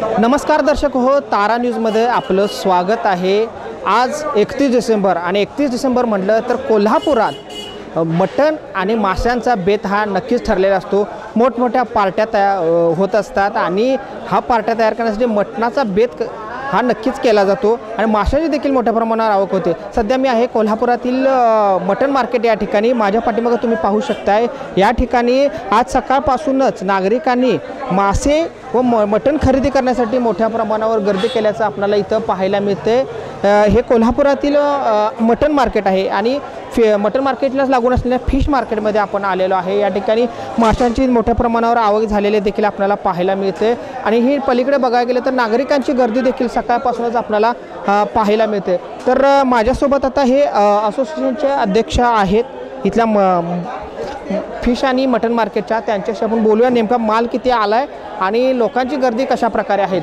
नमस्कार दर्शक हो, तारा न्यूजमध्ये आपलं स्वागत आहे। आज 31 डिसेंबर आणि 31 डिसेंबर म्हटलं तर कोल्हापुरात मटण आणि माशांचा बेत हा नक्कीच ठरलेला असतो। मोठमोठ्या पार्ट्या होत असतात आणि हा पार्ट्या तयार करण्यासाठी मटणाचा बेत हा नक्कीच केला जातो आणि माशांची देखील मोठ्या प्रमाणावर आवक होते। सध्या मी आहे कोल्हापुरातील मटण मार्केट या ठिकाणी। माझ्या पाठीमागे तुम्ही पाहू शकताय, या ठिकाणी आज सकाळपासूनच नागरिकांनी मासे व मटण खरेदी करण्यासाठी मोठ्या प्रमाणावर गर्दी केल्याचं आपल्याला इथं पाहायला मिळते। हे कोल्हापुरातील मटण मार्केट आहे आणि मटण मार्केटलाच लागून असलेल्या फिश मार्केटमध्ये आपण आलेलो आहे। या ठिकाणी माशांची मोठ्या प्रमाणावर आवक झालेली देखील आपल्याला पाहायला मिळते आणि ही पलीकडे बघायला गेलं तर नागरिकांची गर्दी देखील सकाळपासूनच आपल्याला पाहायला मिळते। तर माझ्यासोबत आता हे असोसिएशनचे अध्यक्ष आहेत इथल्या फिश आणि मटण मार्केटच्या, त्यांच्याशी आपण बोलूया नेमका माल किती आला आहे आणि लोकांची गर्दी कशा प्रकारे आहेत।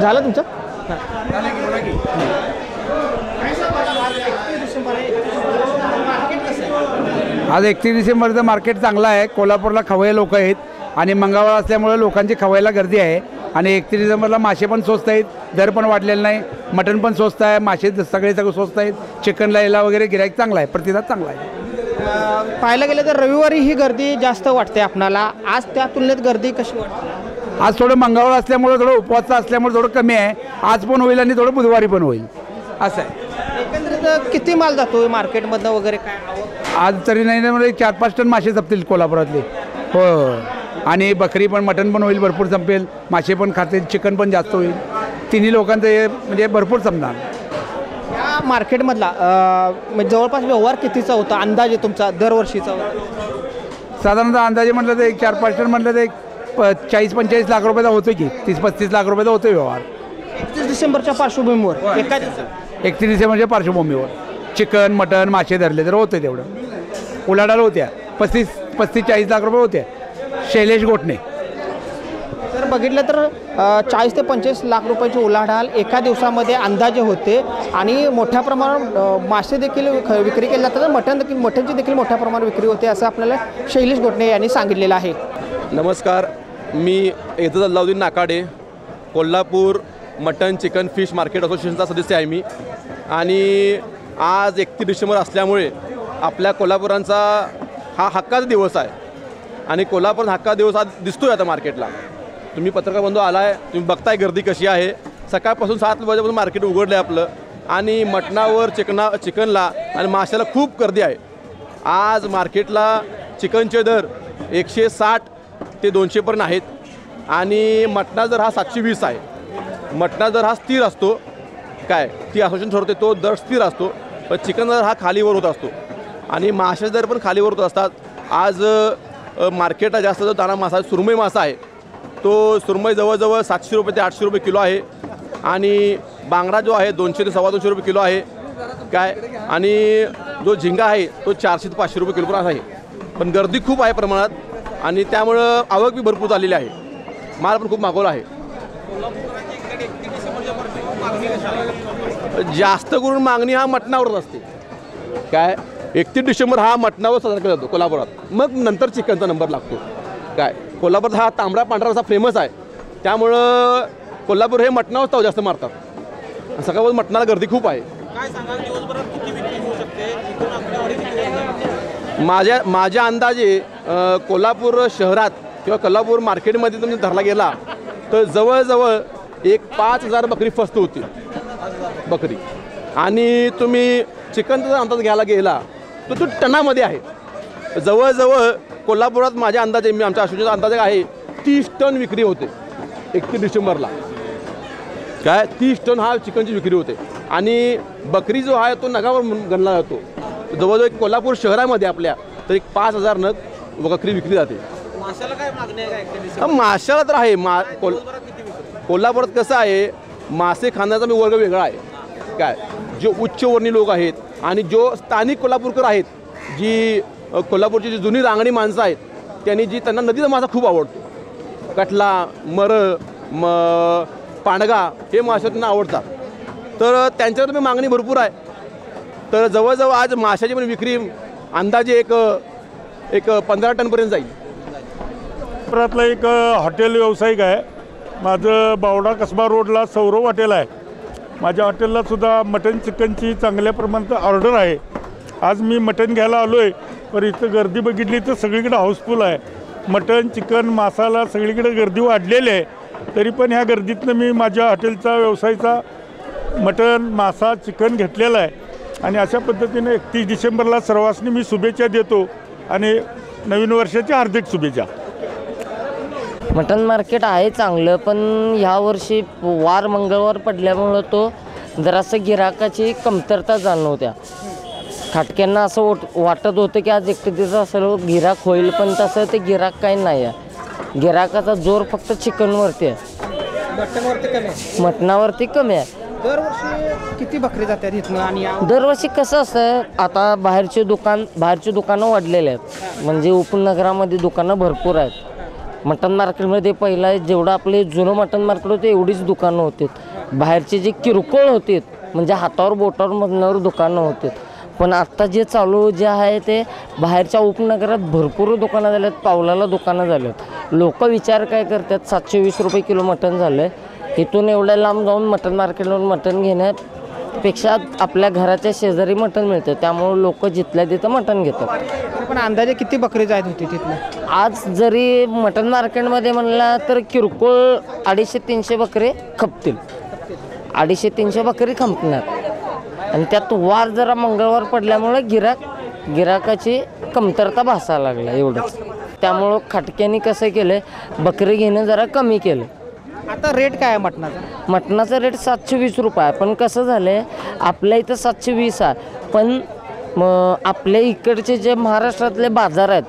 झालं तुमचं? आज 31 डिसेंबरचं मार्केट चांगलं आहे। कोल्हापूरला खवय्ये लोक आहेत आणि मंगळवार असल्यामुळे लोकांची खवय्याला गर्दी आहे आणि 31 डिसेंबरला मासे पण स्वस्त आहेत, दर पण वाढलेला नाही, मटण पण स्वस्त आहे, मासे सगळे स्वस्त आहेत, चिकनला यायला वगैरे गिराईक चांगला आहे, प्रतिसाद चांगला आहे। पाहायला गेलं तर रविवारी ही गर्दी जास्त वाटते आपणाला, आज त्या तुलनेत गर्दी कशी वाटते? आज थोडं मंगळवार असल्यामुळे, थोडं उपवासचं असल्यामुळे थोडं कमी आहे, आज पण होईल आणि थोडं बुधवारी पण होईल असं आहे। एकंदरीत किती माल जातो मार्केटमधनं वगैरे काय? आज तरी नाही म्हणजे 4-5 टन मासे जपतील कोल्हापुरातले। हो, आणि बकरी पण मटण पण होईल, भरपूर संपेल, मासे पण खातील, चिकन पण जास्त होईल, तिन्ही लोकांचं हे म्हणजे भरपूर संपणार। या मार्केटमधला म्हणजे जवळपास व्यवहार कितीचा होता अंदाजे तुमचा दरवर्षीचा होता? साधारणतः अंदाजे म्हटलं तर 4-5 टन म्हटलं तर 40-45 लाख रुपयाचा होतो की 30-35 लाख रुपयाचा होतो व्यवहार 31 डिसेंबरच्या पार्श्वभूमीवर। एका दिवसात 31 डिसेंबरच्या पार्श्वभूमीवर चिकन मटण मासे धरले तर होते, तेवढं उलाढाल होत्या 35-40 लाख रुपये होत्या। शैलेश गोटणे तर बघितलं तर 40 ते 25 लाख रुपयाची उलाढाल एका दिवसामध्ये अंदाजे होते आणि मोठ्या प्रमाणावर मासे देखील विक्री केले जातात, मटणची देखील मोठ्या प्रमाणावर विक्री होते असं आपल्याला शैलेश गोटणे यांनी सांगितलेलं आहे। नमस्कार, मी Ejaz Allauddin Nakade, Kolhapur mutton chicken fish market असोसिएशनचा सदस्य आहे मी। आणि आज 31 डिसेंबर असल्यामुळे आपल्या कोल्हापुरांचा हा हक्काचा दिवस आहे आणि कोल्हापूर हक्का दिवस आज दिसतोय आता मार्केटला। तुम्ही पत्रकार बंधू आलाय, तुम्ही बघताय गर्दी कशी आहे। सकाळपासून 7 वाजेपासून मार्केट उघडलं आहे आपलं आणि मटणावर चिकनला आणि माशाला खूप गर्दी आहे। आज मार्केटला चिकनचे दर 160 ते 200 पर्यंत आहेत आणि मटणा दर हा 720 आहे। मटणा दर हा स्थिर असतो, काय ती असोसिएशन ठरवते तो दर स्थिर असतो, पण चिकन दर हा खालीवर होत असतो आणि माशाचे दर पण खालीवर होत असतात। आज मार्केटला जास्त जो दाणा मासा सुरमई मासा आहे तो सुरमई जवळजवळ 700 रुपये ते 800 रुपये किलो आहे आणि बांगडा जो आहे 200 ते 225 रुपये किलो आहे काय, आणि जो झिंगा आहे तो 400 ते 500 रुपये किलो आहे। पण गर्दी खूप आहे प्रमाणात आणि त्यामुळं आवक बी भरपूर झालेली आहे, माल पण खूप मागवला आहे। जास्त करून मागणी हा मटणावरच असते काय। 31 डिसेंबर हा मटणावर साजरा केला जातो कोल्हापुरात, मग नंतर चिकनचा नंबर लागतो काय। कोल्हापुरात हा तांबडा पांढरा असा फेमस आहे, त्यामुळं कोल्हापूर हे मटणावर जास्त मारतात। सकाळपासून मटणाला गर्दी खूप आहे। माझ्या अंदाजे कोल्हापूर शहरात किंवा कोल्हापूर मार्केटमध्ये तुम्ही धरला गेला तर जवळजवळ एक 5,000 बकरी फस्त होती बकरी, आणि तुम्ही चिकनचा अंदाज घ्यायला गेला तर तो टनामध्ये आहे। जवळजवळ कोल्हापुरात माझ्या अंदाजे आमच्या असोसिएशनचा अंदाज आहे 30 टन विक्री होते 31 डिसेंबरला काय। 30 टन हा चिकनची विक्री होते आणि बकरी जो आहे तो नगावर गणला जातो। जवळजवळ कोल्हापूर शहरामध्ये आपल्या तर एक 5,000 नग बकरी विकली जाते। माशाला काय मागणी आहे? माशाला तर आहे कोल्हापुरात कसं आहे, मासे खाण्याचा मी वर्ग वेगळा आहे काय। जो उच्चवर्णीय लोक आहेत आणि जो स्थानिक कोल्हापूरकर आहेत, जी कोल्हापूरची जी जुनी रांगणी माणसं आहेत, त्यांना नदीचा मासा खूप आवडतो, कटला मरळ पांडगा हे मासे त्यांना आवडतात, तर त्यांच्यावर मागणी भरपूर आहे। तर जवळजवळ आज माशाची पण विक्री अंदाजे एक 15 टनपर्यंत जाईल। कोल्हापुरातला एक हॉटेल व्यावसायिक आहे. माझं बावडा कसबा रोडला सौरव हॉटेल आहे. माझ्या हॉटेलला सुद्धा मटन चिकनची चांगल्या प्रमाणात ऑर्डर आहे. आज मी मटन घ्यायला आलो आहे, पण इथं गर्दी बघितली तर सगळीकडे हाऊसफुल आहे. मटन चिकन मसाला सगळीकडे गर्दी वाढलेली आहे. तरी पण ह्या गर्दीतनं मी माझ्या हॉटेलचा व्यवसायाचा मटन मासा चिकन घेतलेला आहे. आणि अशा पद्धतीने 31 डिसेंबरला सर्वांनी मी शुभेच्छा देतो आणि नवीन वर्षाच्या हार्दिक शुभेच्छा. मटन मार्केट आहे चांगलं, पण ह्यावर्षी वार मंगळवार पडल्यामुळं तो जरासं गिराकाची कमतरता जाणवत्या. खाटक्यांना असं वाटत होतं की आज एकटीचं असं गिराक होईल, पण तसं ते गिराक काही नाही आहे. गिराकाचा जोर फक्त चिकनवरती आहे, मटणावरती कमी आहे. दरवर्षी किती बकरी जातात इथनं? आणि दरवर्षी कसं असतं, आता बाहेरचे दुकानं वाढलेले आहेत. म्हणजे उपनगरामध्ये दुकानं भरपूर आहेत. मटन मार्केटमध्ये पहिला जेवढं आपले जुनं मटन मार्केट होते एवढीच दुकानं होती. बाहेरचे जे किरकोळ होते म्हणजे हातावर बोटावर मधनावर दुकानं होते. पण आत्ता जे चालू जे आहे ते बाहेरच्या उपनगरात भरपूर दुकानं झाले आहेत, पावलाला दुकानं झाले आहेत. लोक विचार काय करतात, 720 रुपये किलो मटण झालं आहे, इथून एवढ्या लांब जाऊन मटन मार्केटवरून मटण घेण्यापेक्षा आपल्या घराच्या शेजारी मटण मिळतं, त्यामुळे लोक जिथल्या तिथं मटण घेतात. पण अंदाजे किती बकरी जात होती तिथनं? आज जरी मटन मार्केटमध्ये म्हणला तर किरकोळ 250-300 बकरे खपतील. 250-300 बकरी खपणार. आणि त्यात वार जरा मंगळवार पडल्यामुळे गिराकाची कमतरता भासायला लागला एवढंच. त्यामुळं खाटक्यांनी कसं केलं, बकरी घेणं जरा कमी केलं. आता रेट काय आहे मटणाचा? मटणाचा रेट 720 रुपये आहे. पण कसं झालं आहे, आपल्या इथं 720 आहे, पण आपल्या इकडचे जे महाराष्ट्रातले बाजार आहेत,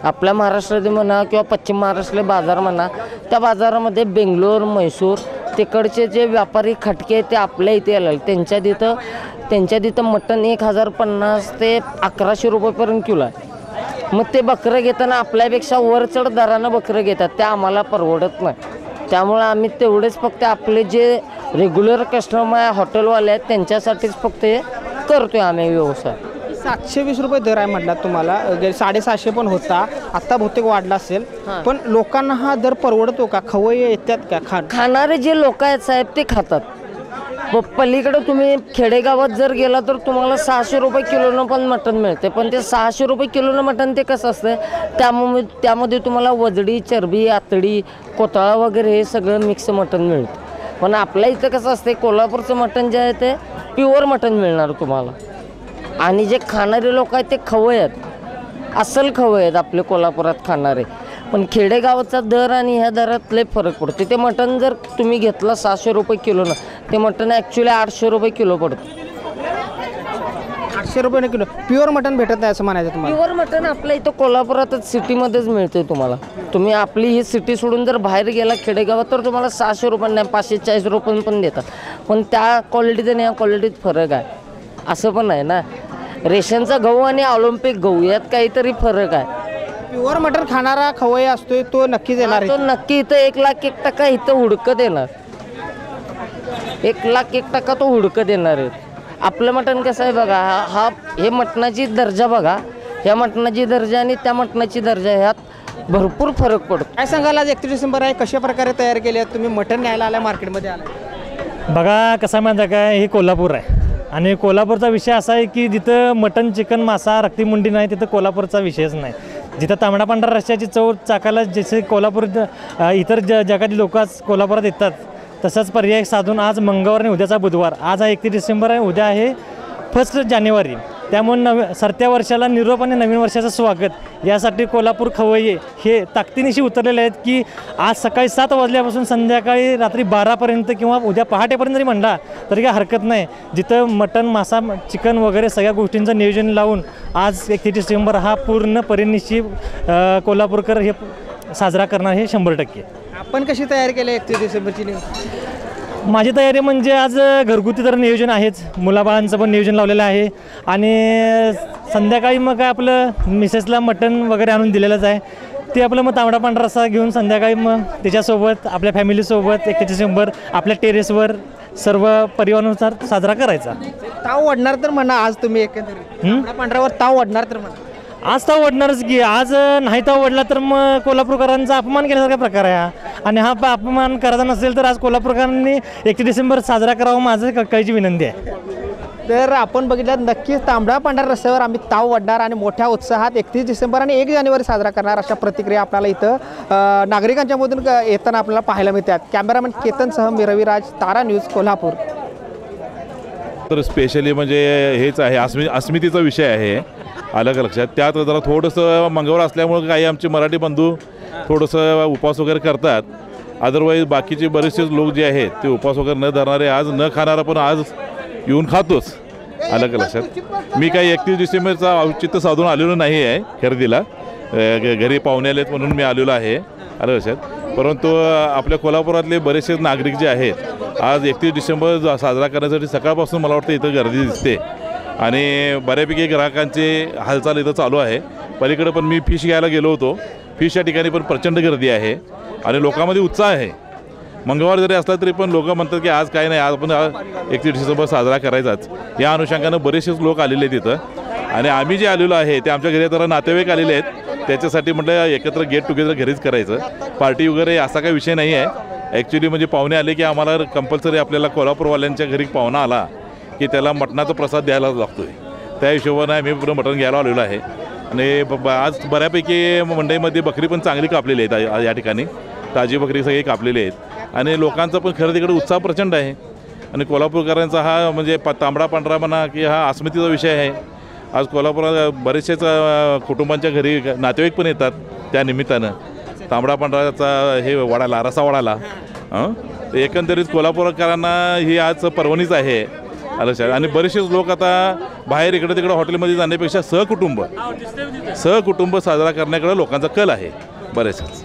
आपल्या महाराष्ट्रात म्हणा किंवा पश्चिम महाराष्ट्रातले बाजार म्हणा, त्या बाजारामध्ये बेंगलोर म्हैसूर तिकडचे जे व्यापारी खटके आहेत ते आपल्या इथे आले. त्यांच्या तिथं मटण 1050 ते 1100 रुपयेपर्यंत किलो आहे. मग ते बकरं घेताना आपल्यापेक्षा वरचढ दरानं बकरं घेतात, ते आम्हाला परवडत नाही. त्यामुळे आम्ही तेवढेच फक्त आपले जे रेग्युलर कस्टमर आहे हॉटेलवाले आहेत त्यांच्यासाठीच फक्त हे करतो आहे आम्ही व्यवसाय. 720 रुपये दर आहे म्हटलं तुम्हाला, 750 पण होता, आत्ता बहुतेक वाढला असेल. पण लोकांना हा दर परवडतो का? खवय्ये येतात का? खाणारे जे लोक आहेत साहेब ते खातात. पलीकडे तुम्ही खेडेगावात जर गेला तर तुम्हाला 600 रुपये किलोनं पण मटण मिळते. पण ते 600 रुपये किलोनं मटण ते कसं असतं, त्यामध्ये तुम्हाला वजडी चरबी आतडी कोताळा वगैरे हे सगळं मिक्स मटण मिळतं. पण आपल्या इथं कसं असतं, कोल्हापूरचं मटण जे आहे ते प्युअर मटण मिळणार तुम्हाला. आणि जे खाणारे लोक आहेत ते खवय्ये आहेत, अस्सल खवय्ये आहेत आपले कोल्हापुरात खाणारे. पण खेडेगावाचा दर आणि ह्या दरात लय फरक पडतो. ते मटण जर तुम्ही घेतलं 600 रुपये किलोनं, ते मटण ॲक्च्युली 800 रुपये किलो पडतं. 800 रुपये किलो प्युअर मटण भेटत नाही असं म्हणायचं तुम्हाला? प्युअर मटण आपल्या इथं कोल्हापुरातच सिटीमध्येच मिळते तुम्हाला. तुम्ही आपली ही सिटी सोडून जर बाहेर गेला खेडेगावात तर तुम्हाला 600 रुपये नाही 540 रुपये पण देतात. पण त्या क्वालिटीत आणि या क्वालिटीत फरक आहे. असं पण आहे ना, रेशनचा गहू आणि ऑलिम्पिक गहू यात काहीतरी फरक आहे. प्युअर मटण खाणारा खवय्ये असतोय तो नक्कीच येणार तो नक्की इथं 1,01,000% इथं हुडकत येणार. 1,01,000% तो हुडकत येणार आहे. आपलं मटण कसं आहे बघा, हे मटणाची दर्जा बघा, ह्या मटणाची दर्जा आणि त्या मटणाची दर्जा ह्यात भरपूर फरक पडतो. काय सांगाल, आज 31 डिसेंबर आहे, कशा प्रकारे तयार केले आहेत तुम्ही? मटण न्यायला आला मार्केटमध्ये आला बघा. कसा माहिती काय, हे कोल्हापूर आहे आणि कोल्हापूरचा विषय असा आहे की जिथं मटण चिकन मासा रक्तीमुंडी नाही तिथं कोल्हापूरचा विषयच नाही. जिथं तांबडा पांढरा रस्त्याची चव चाकायला जसे कोल्हापूर इतर जगातील लोक कोल्हापुरात येतात, तसंच पर्याय साधून आज मंगळवार आणि उद्याचा बुधवार, आज हा 31 डिसेंबर आहे, उद्या आहे 1 जानेवारी. त्यामुळे सरत्या वर्षाला निरोप आणि नवीन वर्षाचं स्वागत यासाठी कोल्हापूर खवय्ये हे ताकदीनिशी उतरलेले आहेत की आज सकाळी 7 वाजल्यापासून संध्याकाळी रात्री 12पर्यंत किंवा उद्या पहाटेपर्यंत जरी म्हणला तरी काय हरकत नाही. जिथं मटण मासा चिकन वगैरे सगळ्या गोष्टींचं नियोजन लावून आज 31 डिसेंबर हा पूर्ण परिनिशी कोल्हापूरकर हे साजरा करणार हे 100%. आपण कशी तयारी केली 31 डिसेंबरची? माझी तयारी म्हणजे आज घरगुती तर नियोजन आहेच, मुलाबाळांचं पण नियोजन लावलेलं आहे आणि संध्याकाळी मग काय आपलं मिसेसला मटण वगैरे आणून दिलेलंच आहे. ते आपलं मग तांबडा पांढरा रस्सा घेऊन संध्याकाळी मग त्याच्यासोबत आपल्या फॅमिलीसोबत 31 डिसेंबर आपल्या टेरेसवर सर्व परिवारानुसार साजरा करायचा. ताव वाढणार तर म्हणा आज तुम्ही, एकंदरीत पांढऱ्यावर ताव वाढणार तर म्हणा. आज तर ओढणारच की, आज नाही तर ओढला तर मग कोल्हापूरकरांचा अपमान केल्यासारखा प्रकार आहे हा. आणि हा अपमान करायचा नसेल तर आज कोल्हापूरकरांनी 31 डिसेंबर साजरा करावा, माझं कळकळीची विनंती आहे. तर आपण बघितलं नक्कीच तांबडा पांढरा रस्त्यावर आम्ही ताव वाढणार आणि मोठ्या उत्साहात 31 डिसेंबर आणि 1 जानेवारी साजरा करणार अशा प्रतिक्रिया आपल्याला इथं नागरिकांच्या मधून येताना आपल्याला पाहायला मिळतात. कॅमेरामॅन केतनसह मी रविराज, तारा न्यूज, कोल्हापूर. तर स्पेशली म्हणजे हेच आहे, अस्मितेचा विषय आहे, आलं का लक्षात. त्यात जरा थोडंसं मंगळवार असल्यामुळं काही आमचे मराठी बंधू थोडंसं उपवास वगैरे करतात. अदरवाईज बाकीचे बरेचसे लोक जे आहेत ते उपवास वगैरे न धरणारे, आज न खाणारा पण आज येऊन खातोच, आलं का लक्षात. मी काही 31 डिसेंबरचा औचित्य साधून आलेलो नाही आहे खरेदीला, घरी पाहुणे आलेत म्हणून मी आलेलो आहे, आलं लक्षात. परंतु आपल्या कोल्हापुरातले बरेचसे नागरिक जे आहेत आज 31 डिसेंबर साजरा करण्यासाठी सकाळपासून मला वाटतं इथं गर्दी दिसते आणि बऱ्यापैकी ग्राहकांचे हालचाल इथं चालू आहे. पलीकडे पण मी फिश घ्यायला गेलो होतो, फिश या ठिकाणी पण प्रचंड गर्दी आहे आणि लोकांमध्ये उत्साह आहे. मंगळवार जरी असला तरी पण लोक म्हणतात की आज काय नाही, आज आपण 31 डिसेंबर साजरा करायचाच. या अनुषंगानं बरेचसेच लोक आलेले आहेत तिथं आणि आम्ही जे आलेलो आहे ते आमच्या घरी जरा नातेवाईक आलेले आहेत, त्याच्यासाठी म्हटलं एकत्र गेट टुगेदर घरीच करायचं. पार्टी वगैरे असा काही विषय नाही आहे. ॲक्च्युली म्हणजे पाहुणे आले की आम्हाला कंपल्सरी आपल्याला कोल्हापूरवाल्यांच्या घरी पाहुणा आला की त्याला मटणाचा प्रसाद द्यायलाच लागतो आहे. त्या हिशोबानं आम्ही पुढं मटण घ्यायला आलेलो आहे आणि आज बऱ्यापैकी मंडईमध्ये बकरी पण चांगली कापलेली आहेत या ठिकाणी, ताजी बकरी सगळी कापलेली आहेत आणि लोकांचा पण खरेदीकडे उत्साह प्रचंड आहे. आणि कोल्हापूरकरांचा हा म्हणजे तांबडा पांढरा म्हणा की हा अस्मितेचा विषय आहे. आज कोल्हापुरात बरेचसेच कुटुंबांच्या घरी नातेवाईक पण येतात, त्या निमित्तानं तांबडा पांढराचा हे वडाला रसा वडाला एकंदरीत कोल्हापूरकरांना ही आज पर्वणीच आहे, आलं. आणि बरेचसेच लोक आता बाहेर इकडे तिकडे हॉटेलमध्ये जाण्यापेक्षा सहकुटुंब साजरा करण्याकडे लोकांचा कल आहे बरेचसेच.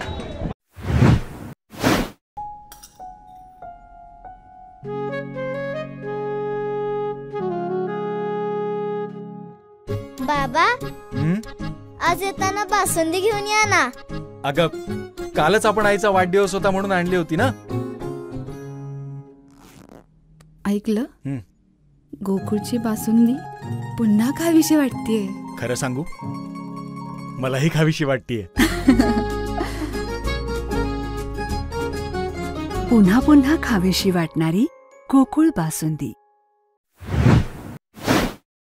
बाबा, आज येताना बासुंदी घेऊन या ना. अगं कालच आपण आईचा वाढदिवस होता म्हणून आणली होती ना. ऐकलं, गोकुळची बासुंदी पुन्हा खावीशी वाटतेय. खरं सांगू, मलाही खावीशी वाटतेय. पुन्हा पुन्हा खावीशी वाटणारी गोकुळ बासुंदी.